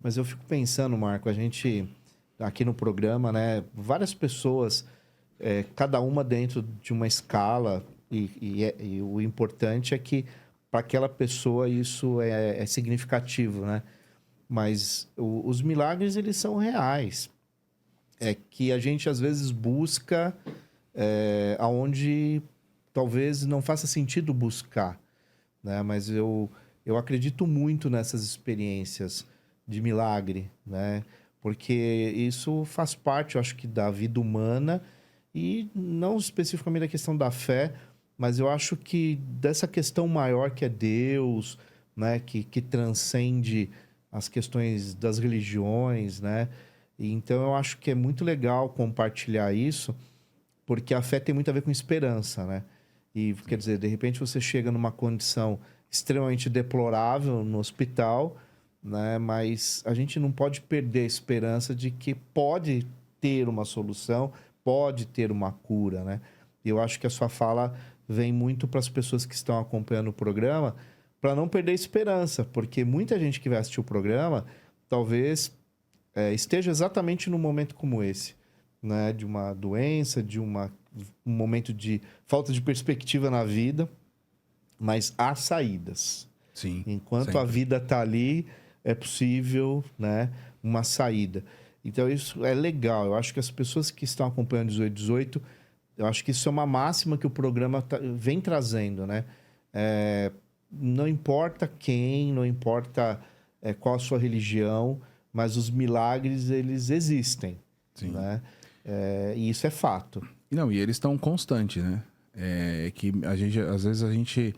Mas eu fico pensando, Marco, a gente aqui no programa, né? Várias pessoas, cada uma dentro de uma escala, e o importante é que para aquela pessoa isso é significativo, né? Mas os milagres, eles são reais. É que a gente às vezes busca aonde talvez não faça sentido buscar, né? Mas eu acredito muito nessas experiências de milagre, né? Porque isso faz parte, eu acho que, da vida humana e não especificamente da questão da fé, mas eu acho que dessa questão maior que é Deus, né? Que transcende as questões das religiões, né? E então eu acho que é muito legal compartilhar isso, porque a fé tem muito a ver com esperança, né? E, quer dizer, de repente você chega numa condição extremamente deplorável no hospital, né? Mas a gente não pode perder a esperança de que pode ter uma solução, pode ter uma cura, né? E eu acho que a sua fala vem muito para as pessoas que estão acompanhando o programa, para não perder a esperança, porque muita gente que vai assistir o programa talvez esteja exatamente num momento como esse, né? De uma doença, um momento de falta de perspectiva na vida, mas há saídas. Sim, Enquanto a sempre. vida está ali, é possível, né, uma saída. Então, isso é legal. Eu acho que as pessoas que estão acompanhando 1818, eu acho que isso é uma máxima que o programa vem trazendo, né? Não importa quem, não importa qual a sua religião, mas os milagres, eles existem, Sim. né? E isso é fato. Não, e eles estão constantes, né? Que a gente, às vezes a gente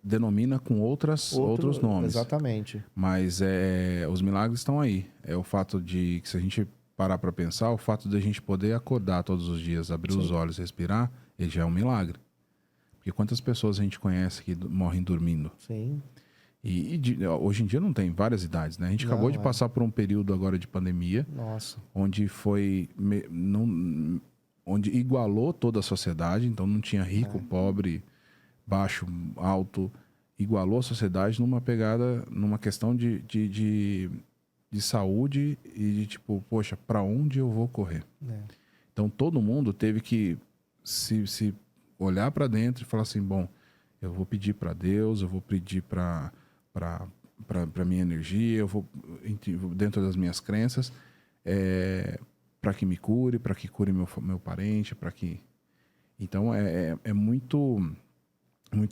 denomina com outros nomes. Exatamente. Mas os milagres estão aí. É o fato de que, se a gente parar para pensar, o fato de a gente poder acordar todos os dias, abrir os olhos, respirar, ele já é um milagre. Porque quantas pessoas a gente conhece que morrem dormindo? Sim. Hoje em dia não tem várias idades, né? A gente acabou de passar por um período agora de pandemia, Nossa. onde onde igualou toda a sociedade, então não tinha rico, pobre, baixo, alto, igualou a sociedade numa questão de saúde e de tipo, poxa, para onde eu vou correr? Então todo mundo teve que se olhar para dentro e falar assim, bom, eu vou pedir para Deus, eu vou pedir para minha energia, eu vou dentro das minhas crenças, para que me cure, para que cure meu parente, para que... Então é muito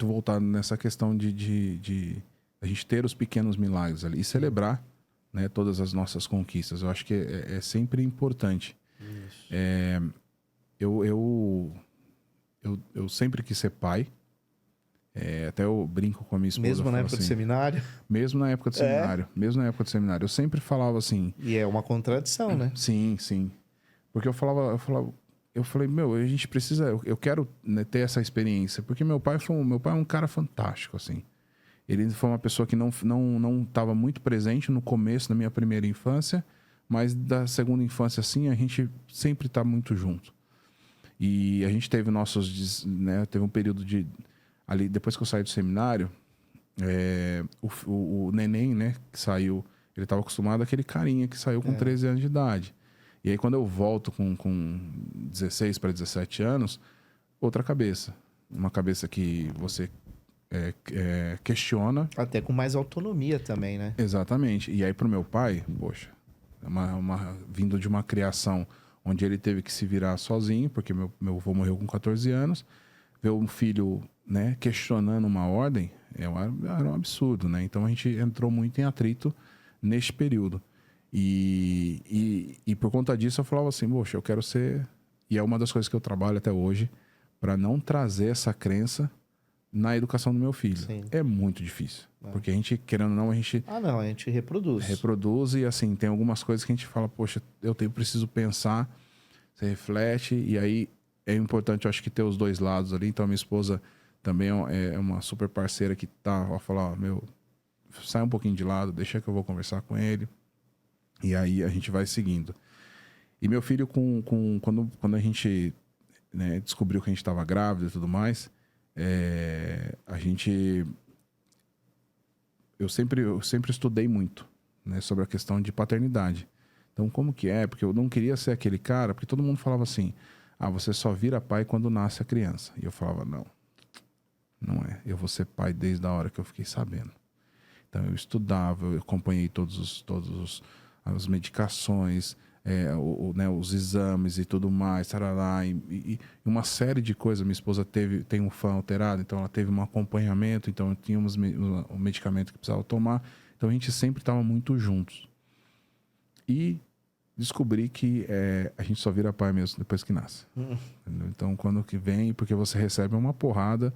voltado nessa questão de a gente ter os pequenos milagres ali e celebrar, né, todas as nossas conquistas. Eu acho que é sempre importante. Isso. Eu sempre quis ser pai. Até eu brinco com a minha esposa. Mesmo na época do seminário? Mesmo na época do seminário. Mesmo na época do seminário. Eu sempre falava assim... E é uma contradição, né? Sim, sim. Porque eu falei, meu, a gente precisa... Eu quero, né, ter essa experiência. Porque meu pai é um cara fantástico, assim. Ele foi uma pessoa que não estava muito presente no começo da minha primeira infância, mas da segunda infância, assim, a gente sempre está muito junto. E a gente teve né, teve um período de... Ali, depois que eu saí do seminário, o neném, né, que saiu, ele estava acostumado àquele carinha que saiu com 13 anos de idade. E aí, quando eu volto com 16 para 17 anos, outra cabeça. Uma cabeça que você questiona. Até com mais autonomia também, né? Exatamente. E aí, pro meu pai, poxa, vindo de uma criação onde ele teve que se virar sozinho, porque meu avô morreu com 14 anos, ver um filho, né, questionando uma ordem, era um absurdo, né? Então a gente entrou muito em atrito neste período. E por conta disso eu falava assim, poxa, eu quero ser... E é uma das coisas que eu trabalho até hoje, para não trazer essa crença na educação do meu filho. Sim. É muito difícil. Porque a gente, querendo ou não, a gente... a gente reproduz. Reproduz e, assim, tem algumas coisas que a gente fala, poxa, preciso pensar, você reflete, e aí é importante, eu acho, que ter os dois lados ali. Então, a minha esposa também é uma super parceira que tá, ó, falar, ó, meu, sai um pouquinho de lado, deixa que eu vou conversar com ele. E aí a gente vai seguindo. E meu filho, quando a gente, né, descobriu que a gente estava grávida e tudo mais, eu sempre estudei muito, né, sobre a questão de paternidade. Então, como que é? Porque eu não queria ser aquele cara, porque todo mundo falava assim, você só vira pai quando nasce a criança. E eu falava, não é. Eu vou ser pai desde a hora que eu fiquei sabendo. Então, eu estudava, eu acompanhei todas as medicações, né, os exames e tudo mais, tarará, e uma série de coisas. Minha esposa tem um fã alterado, então ela teve um acompanhamento, então tínhamos um medicamento que precisava tomar. Então, a gente sempre estava muito juntos. E descobri que a gente só vira pai mesmo depois que nasce. Então, quando que vem, porque você recebe uma porrada,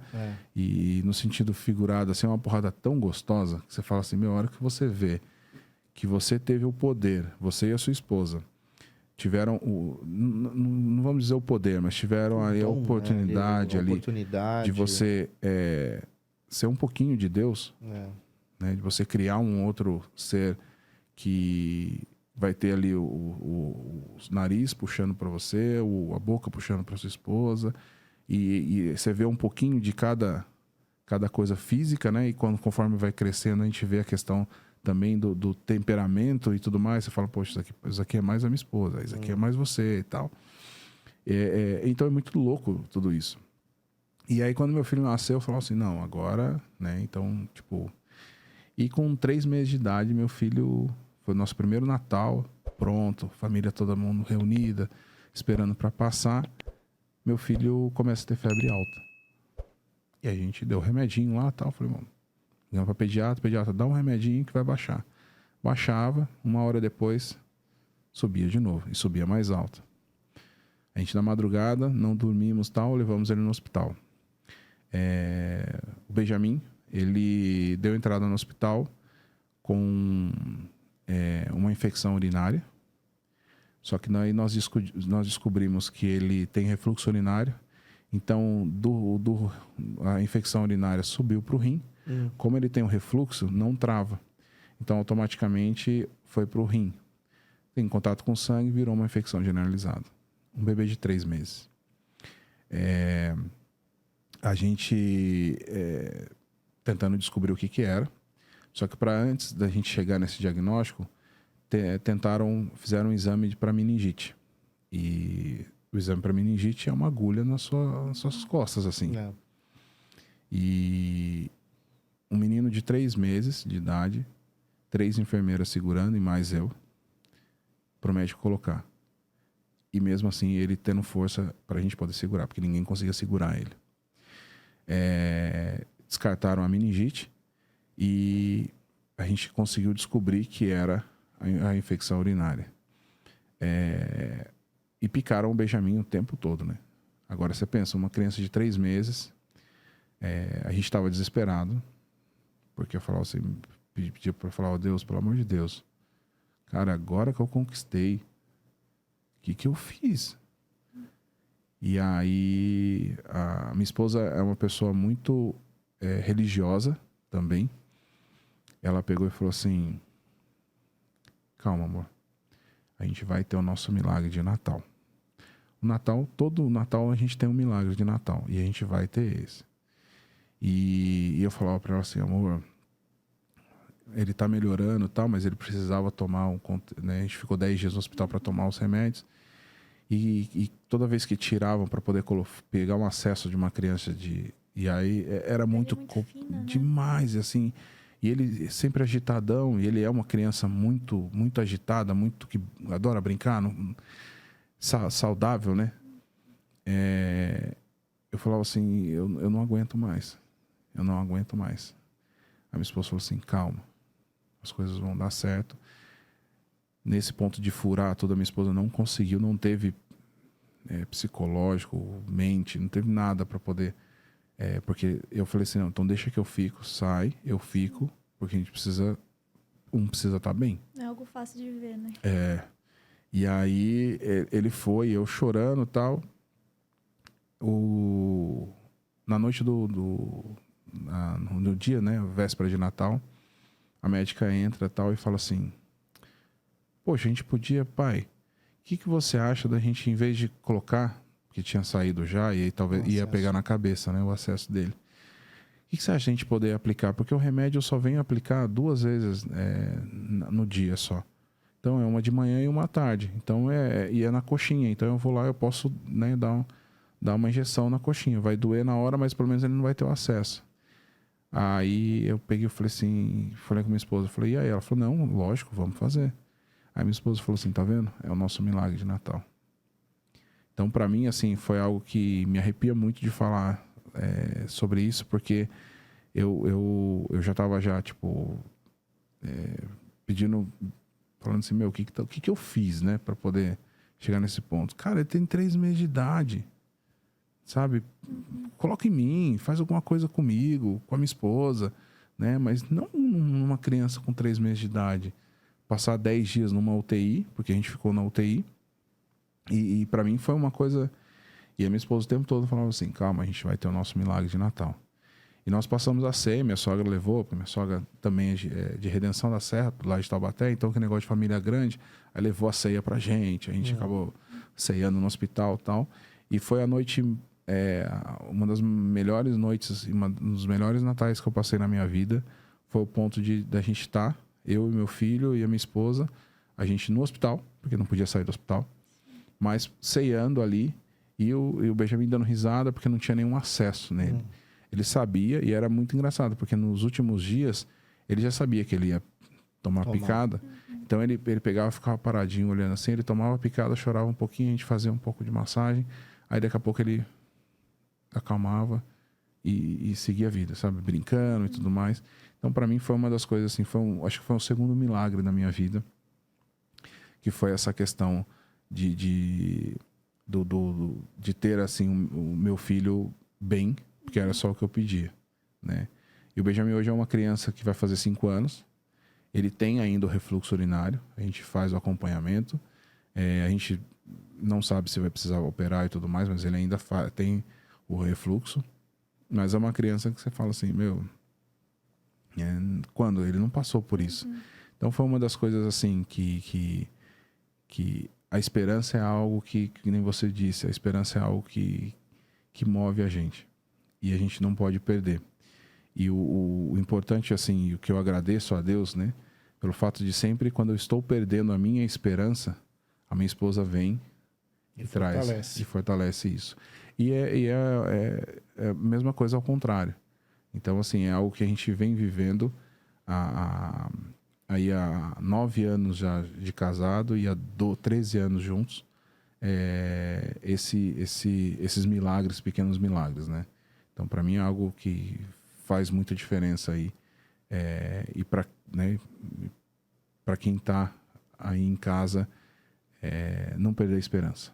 e no sentido figurado, assim, é uma porrada tão gostosa, que você fala assim, a hora que você vê que você teve o poder, você e a sua esposa, tiveram não vamos dizer o poder, mas tiveram aí a oportunidade de você ser um pouquinho de Deus, né? De você criar um outro ser que vai ter ali o nariz puxando para você, a boca puxando para sua esposa, e você vê um pouquinho de cada coisa física, né? E conforme vai crescendo, a gente vê a questão também do temperamento e tudo mais. Você fala, poxa, isso aqui é mais a minha esposa, isso aqui é mais você e tal. Então é muito louco tudo isso. E aí, quando meu filho nasceu, eu falava assim, não, agora, né? Então, tipo... E com 3 meses de idade, meu filho... Foi o nosso primeiro Natal, pronto, família todo mundo reunida, esperando para passar. Meu filho começa a ter febre alta. E a gente deu remedinho lá e tal. Falei, mano, ligamos para pediatra, dá um remedinho que vai baixar. Baixava, 1 hora depois, subia de novo, e subia mais alto. A gente na madrugada, não dormimos tal, levamos ele no hospital. O Benjamin, ele deu entrada no hospital com... uma infecção urinária. Só que daí nós descobrimos que ele tem refluxo urinário. Então, a infecção urinária subiu para o rim. Como ele tem um refluxo, não trava. Então, automaticamente, foi para o rim. Tem contato com sangue, virou uma infecção generalizada. Um bebê de 3 meses. A gente tentando descobrir o que era. Só que para antes da gente chegar nesse diagnóstico, fizeram um exame para meningite. E o exame para meningite é uma agulha nas suas costas, assim. E um menino de 3 meses de idade, 3 enfermeiras segurando e mais eu, pro médico colocar. E mesmo assim, ele tendo força para a gente poder segurar, porque ninguém conseguia segurar ele. Descartaram a meningite. E a gente conseguiu descobrir que era a infecção urinária. E picaram o Benjamin o tempo todo, né? Agora você pensa, uma criança de 3 meses, a gente estava desesperado, porque eu falava assim, pedia para falar, Deus, pelo amor de Deus, cara, agora que eu conquistei, o que eu fiz? E aí, a minha esposa é uma pessoa muito religiosa também. Ela pegou e falou assim, calma, amor, a gente vai ter o nosso milagre de Natal. Todo Natal a gente tem um milagre de Natal, e a gente vai ter esse. E eu falava para ela assim, amor, ele tá melhorando e tal, mas ele precisava tomar né? A gente ficou 10 dias no hospital para tomar os remédios, e toda vez que tiravam para poder pegar um acesso de uma criança e aí era muito fina, demais, né? Assim. E ele sempre agitadão, e ele é uma criança muito, muito agitada, muito que adora brincar, saudável, né? Eu falava assim, eu não aguento mais. Eu não aguento mais. A minha esposa falou assim, calma, as coisas vão dar certo. Nesse ponto de furar, toda a minha esposa não conseguiu, não teve psicológico, mente, não teve nada para poder... porque eu falei assim, não, então deixa que eu fico, eu fico, porque a gente precisa estar bem. É algo fácil de viver, né? E aí ele foi, eu chorando e tal. Na noite no dia, né, véspera de Natal, a médica entra tal e fala assim, poxa, a gente podia, pai, o que você acha da gente, em vez de colocar, que tinha saído já, e aí talvez ia pegar na cabeça, né, o acesso dele. O que você acha de a gente poder aplicar? Porque o remédio eu só venho aplicar 2 vezes no dia só. Então, é uma de manhã e uma à tarde. Então, e é na coxinha. Então, eu vou lá, eu posso, né, dar uma injeção na coxinha. Vai doer na hora, mas pelo menos ele não vai ter o acesso. Aí, eu peguei e falei assim, falei com minha esposa. Falei, e aí? Ela falou, não, lógico, vamos fazer. Aí, minha esposa falou assim, tá vendo? É o nosso milagre de Natal. Então, para mim, assim, foi algo que me arrepia muito de falar sobre isso, porque eu já tava tipo, pedindo, falando assim, meu, o que eu fiz, né, para poder chegar nesse ponto? Cara, ele tem 3 meses de idade, sabe? Coloca em mim, faz alguma coisa comigo, com a minha esposa, né? Mas não numa criança com 3 meses de idade. Passar 10 dias numa UTI, porque a gente ficou na UTI. E para mim foi uma coisa... E a minha esposa o tempo todo falava assim, calma, a gente vai ter o nosso milagre de Natal. E nós passamos a ceia, minha sogra levou, porque minha sogra também é de Redenção da Serra, lá de Taubaté, então que negócio de família grande, aí levou a ceia pra gente, a gente acabou ceiando no hospital e tal. E foi a noite, uma das melhores noites, um dos melhores natais que eu passei na minha vida, foi o ponto da gente estar, eu e meu filho e a minha esposa, a gente no hospital, porque não podia sair do hospital, mas ceiando ali, e o Benjamin dando risada, porque não tinha nenhum acesso nele. Ele sabia, e era muito engraçado, porque nos últimos dias, ele já sabia que ele ia tomar picada. Então, ele pegava e ficava paradinho, olhando assim. Ele tomava a picada, chorava um pouquinho, a gente fazia um pouco de massagem. Aí, daqui a pouco, ele acalmava e seguia a vida, sabe? Brincando e tudo mais. Então, para mim, foi uma das coisas, assim, acho que foi o segundo milagre na minha vida, que foi essa questão de ter, assim, o meu filho bem, porque era só o que eu pedia, né? E o Benjamin hoje é uma criança que vai fazer 5 anos. Ele tem ainda o refluxo urinário. A gente faz o acompanhamento. A gente não sabe se vai precisar operar e tudo mais, mas ele ainda tem o refluxo. Mas é uma criança que você fala assim, meu... quando? Ele não passou por isso. Então foi uma das coisas assim que a esperança é algo que nem você disse, a esperança é algo que move a gente. E a gente não pode perder. E o importante, assim, o que eu agradeço a Deus, né? Pelo fato de sempre, quando eu estou perdendo a minha esperança, a minha esposa vem e traz e fortalece isso. E é a mesma coisa ao contrário. Então, assim, é algo que a gente vem vivendo aí há 9 anos já de casado e há 13 anos juntos. Esses milagres, pequenos milagres, né? Então, para mim é algo que faz muita diferença aí. E para, né, para quem está aí em casa, não perder a esperança.